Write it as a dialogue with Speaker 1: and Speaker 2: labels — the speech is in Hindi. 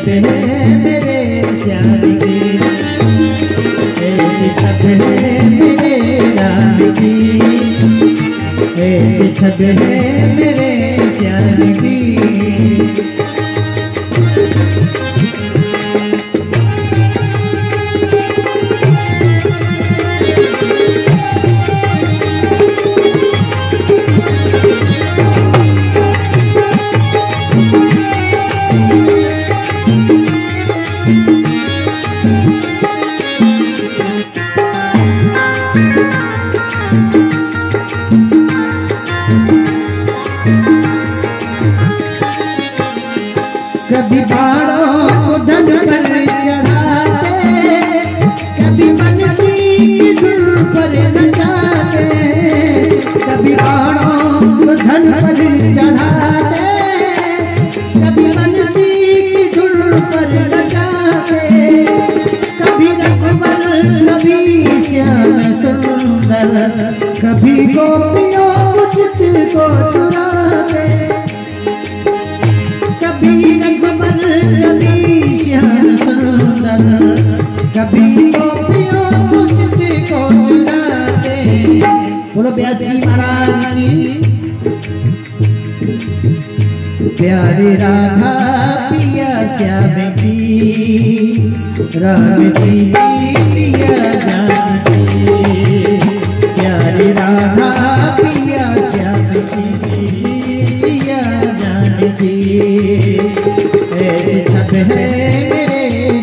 Speaker 1: छत है मेरे श्याम की, ऐसी छत है मेरे राम की, ऐसी छत है मेरे श्याम की। कभी बाणों को धन पर चढ़ाते, कभी बंसी की धुन पर नचाते, कभी बाणों को धन पर चढ़ाते, कभी बंसी की धुन पर नचाते, कभी रघुवर कभी श्याम सुंदर, कभी गोपियों को चित को चुराते, कभी श्याम सुंदर, कभी गोपियों को चित को चुराते। बोलो व्यास जी महाराज की। प्यारे राधा पिया श्याम की, राम जी की सिया जान की, प्यारे राधा पिया श्याम की सिया जान की, ऐसी छत है मेरे